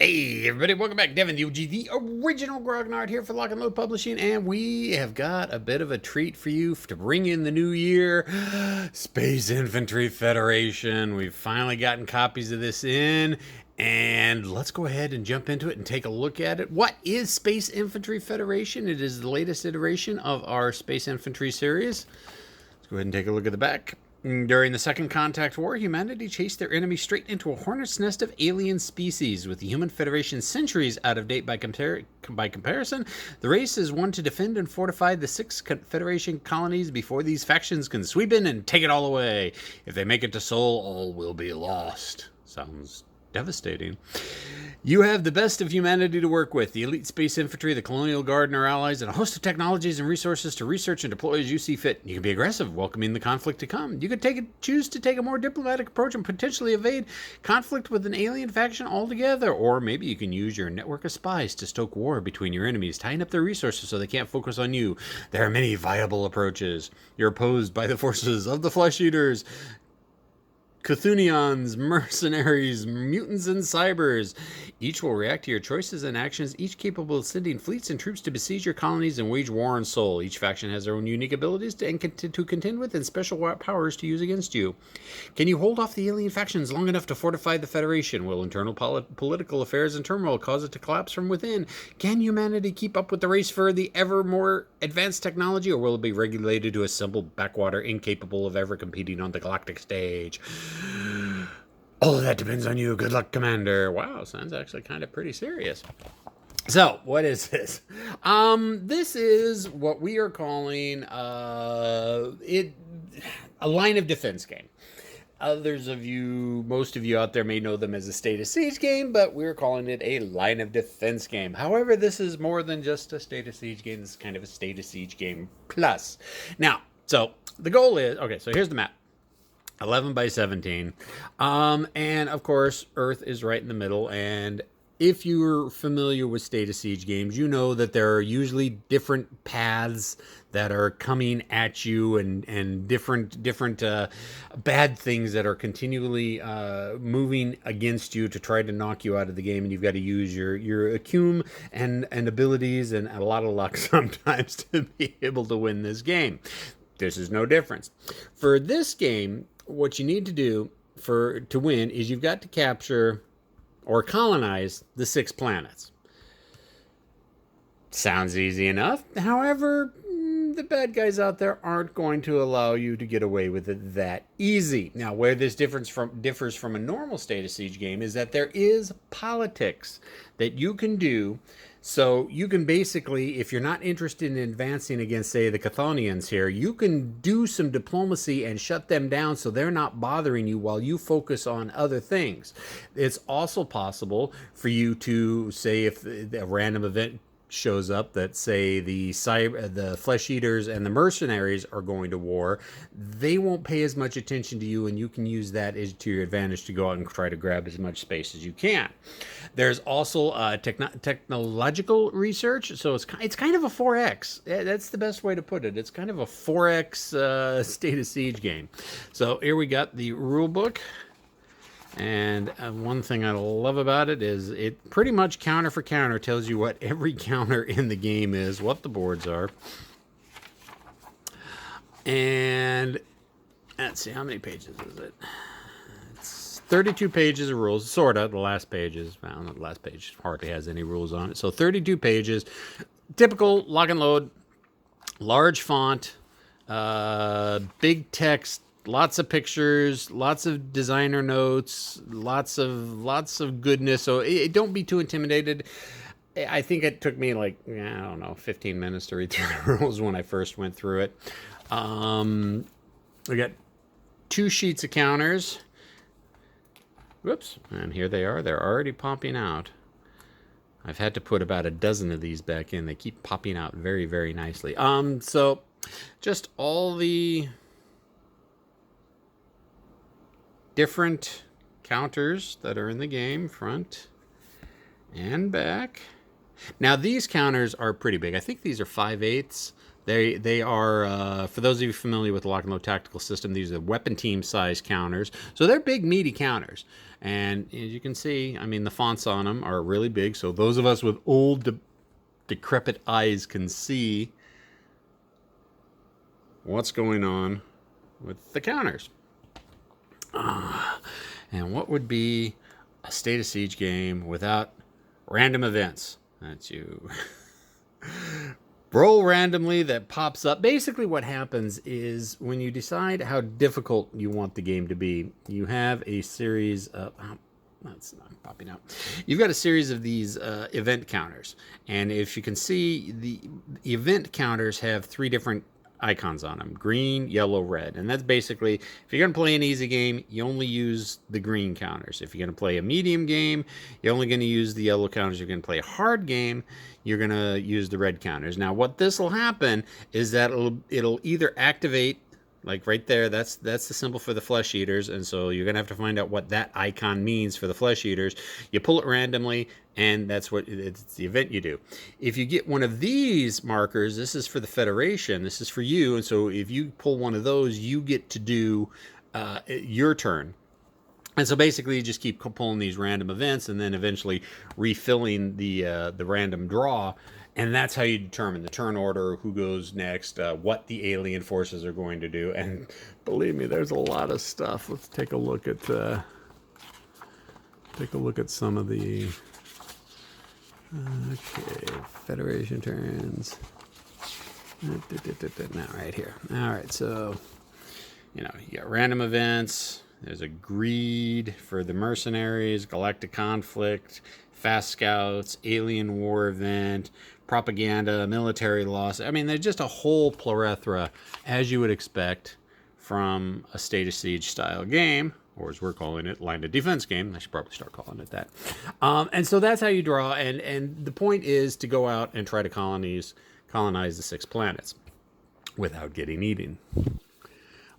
Hey everybody, welcome back. Devin, the OG, the original Grognard here for Lock and Load Publishing, and we have got a bit of a treat for you to bring in the new year. Space Infantry Federation. We've finally gotten copies of this in, and let's go ahead and jump into it and take a look at it. What is Space Infantry Federation? It is the latest iteration of our Space Infantry series. Let's go ahead and take a look at the back. During the Second Contact War, humanity chased their enemy straight into a hornet's nest of alien species. With the human Federation centuries out of date by comparison, the race is one to defend and fortify the 6 Federation colonies before these factions can sweep in and take it all away. If they make it to Sol, all will be lost. Sounds devastating. You have the best of humanity to work with, the elite space infantry, the colonial guard and our allies, and a host of technologies and resources to research and deploy as you see fit. You can be aggressive, welcoming the conflict to come. You could choose to take a more diplomatic approach and potentially evade conflict with an alien faction altogether. Or maybe you can use your network of spies to stoke war between your enemies, tying up their resources so they can't focus on you. There are many viable approaches. You're opposed by the forces of the Flesh Eaters, Cthulhians, mercenaries, mutants, and cybers. Each will react to your choices and actions, each capable of sending fleets and troops to besiege your colonies and wage war on Sol. Each faction has their own unique abilities to contend with and special powers to use against you. Can you hold off the alien factions long enough to fortify the Federation? Will internal political affairs and turmoil cause it to collapse from within? Can humanity keep up with the race for the ever more advanced technology, or will it be regulated to a simple backwater incapable of ever competing on the galactic stage? All of that depends on you. Good luck, Commander. Wow, sounds actually kind of pretty serious. So, what is this? This is what we are calling a line of defense game. Most of you out there may know them as a State of Siege game, but we're calling it a line of defense game. However, this is more than just a State of Siege game. This is kind of a State of Siege game plus. Now, so the goal is, okay, so here's the map. 11 by 17. And of course, Earth is right in the middle. And if you're familiar with State of Siege games, you know that there are usually different paths that are coming at you and different bad things that are continually moving against you to try to knock you out of the game. And you've got to use your acumen and abilities and a lot of luck sometimes to be able to win this game. This is no difference. For this game, what you need to do to win is you've got to capture or colonize the 6 planets. Sounds easy enough. However, the bad guys out there aren't going to allow you to get away with it that easy. Now, where this differs from a normal State of Siege game is that there is politics that you can do. So you can basically, if you're not interested in advancing against, say, the Chthonians here, you can do some diplomacy and shut them down so they're not bothering you while you focus on other things. It's also possible for you to, say, if a random event shows up that, say, the Flesh Eaters and the mercenaries are going to war, they won't pay as much attention to you, and you can use that to your advantage to go out and try to grab as much space as you can. There's also technological research, so it's kind of a 4X. That's the best way to put it. It's kind of a 4X State of Siege game. So here we got the rule book. And one thing I love about it is it pretty much counter for counter tells you what every counter in the game is, what the boards are. And let's see, how many pages is it? It's 32 pages of rules, sort of. The last page hardly has any rules on it. So 32 pages, typical lock and load, large font, big text, lots of pictures, lots of designer notes, lots of goodness. So don't be too intimidated. I think it took me like, I don't know, 15 minutes to read through the rules when I first went through it. We got 2 sheets of counters. Whoops. And here they are. They're already popping out. I've had to put about a dozen of these back in. They keep popping out very, very nicely. So just all the different counters that are in the game, front and back. Now these counters are pretty big. I think these are 5/8. They are, for those of you familiar with the lock and load tactical system, these are weapon team size counters. So they're big, meaty counters. And as you can see, I mean, the fonts on them are really big. So those of us with old, decrepit eyes can see what's going on with the counters. And what would be a State of Siege game without random events? That's you. Roll randomly that pops up. Basically what happens is when you decide how difficult you want the game to be, you have a series of... that's not popping out. You've got a series of these event counters. And if you can see, the event counters have 3 different icons on them: green, yellow, red. And that's basically, if you're going to play an easy game, you only use the green counters. If you're going to play a medium game, you're only going to use the yellow counters. If you're going to play a hard game, you're going to use the red counters. Now, what this will happen is that it'll either activate, like right there, that's the symbol for the flesh eaters, and so you're going to have to find out what that icon means for the flesh eaters. You pull it randomly, and that's what it's the event you do. If you get one of these markers, this is for the Federation, this is for you, and so if you pull one of those, you get to do your turn. And so basically you just keep pulling these random events and then eventually refilling the random draw. And that's how you determine the turn order, who goes next, what the alien forces are going to do. And believe me, there's a lot of stuff. Let's take a look at some of the okay, Federation turns. Now right here. All right, so you got random events. There's a greed for the mercenaries, galactic conflict, fast scouts, alien war event, propaganda, military loss. I mean, there's just a whole plethora, as you would expect from a State of Siege style game, or as we're calling it, line of defense game. I should probably start calling it that. And so that's how you draw. And the point is to go out and try to colonize the 6 planets without getting eaten.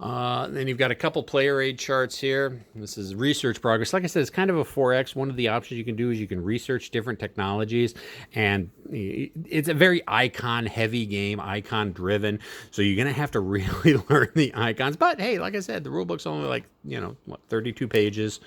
Then you've got a couple player aid charts here. This is research progress. Like I said, it's kind of a 4X. One of the options you can do is you can research different technologies, and it's a very icon-heavy game, icon-driven. So you're going to have to really learn the icons. But hey, like I said, the rulebook's only like 32 pages,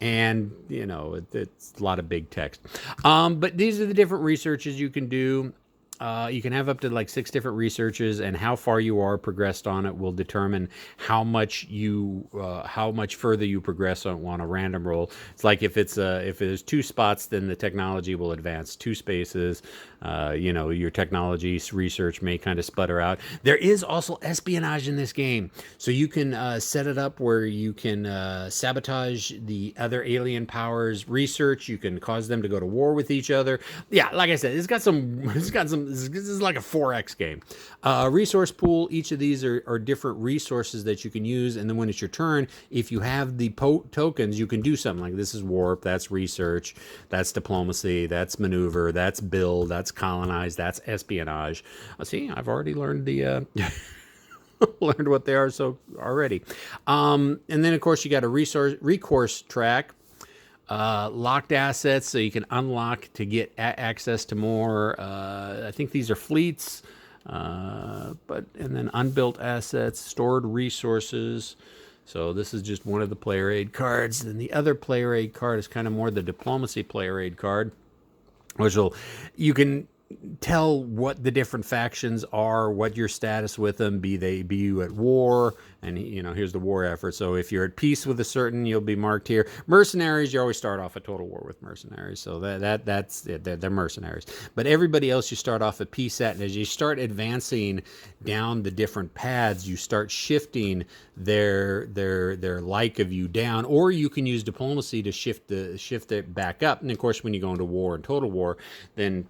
and it's a lot of big text. But these are the different researches you can do. You can have up to like 6 different researches, and how far you are progressed on it will determine how much further you progress on a random roll. It's like if there's 2 spots, then the technology will advance 2 spaces. Your technology research may kind of sputter out. There is also espionage in this game, so you can set it up where you can sabotage the other alien powers' research. You can cause them to go to war with each other. Yeah, like I said, it's got some. This is like a 4X game. Resource pool. Each of these are different resources that you can use, and then when it's your turn, if you have the tokens, you can do something like this is warp, that's research, that's diplomacy, that's maneuver, that's build, that's colonize, that's espionage. See, I've already learned learned what they are so already. And then of course you got a recourse track. Locked assets, so you can unlock to get access to more. I think these are fleets, and then unbuilt assets, stored resources. So this is just one of the player aid cards. Then the other player aid card is kind of more the diplomacy player aid card, which you can tell what the different factions are, what your status with them, be you at war, and here's the war effort. So if you're at peace with a certain, you'll be marked here. Mercenaries, you always start off at total war with mercenaries, so that's it. They're mercenaries. But everybody else, you start off at peace at, and as you start advancing down the different paths, you start shifting their like of you down, or you can use diplomacy to shift it back up. And of course, when you go into war and total war, then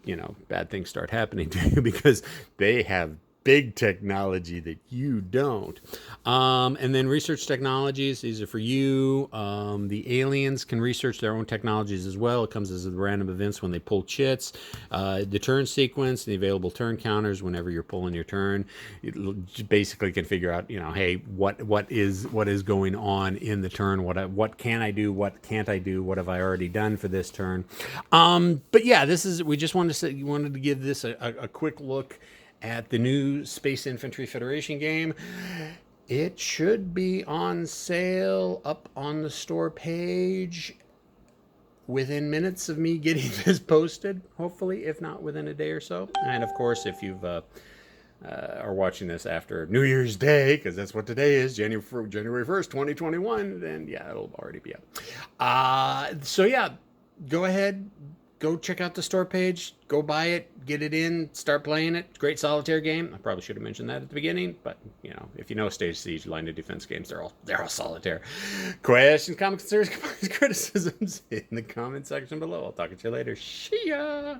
bad things start happening to you because they have big technology that you don't. And then research technologies, these are for you. The aliens can research their own technologies as well. It comes as random events when they pull chits. The turn sequence, the available turn counters whenever you're pulling your turn. It basically can figure out, hey, what is going on in the turn? What can I do? What can't I do? What have I already done for this turn? But yeah, we just wanted to give this a quick look at the new Space Infantry Federation game. It should be on sale up on the store page within minutes of me getting this posted, hopefully, if not within a day or so. And of course, if you've are watching this after New Year's Day, because that's what today is, January 1st, 2021, then yeah, it'll already be up. So yeah, go ahead, go check out the store page, go buy it, get it in, start playing it. Great solitaire game. I probably should have mentioned that at the beginning, but you know, if you know Stage Siege, Line of Defense games, they're all solitaire. Questions, comments, concerns, criticisms in the comment section below. I'll talk to you later. See ya.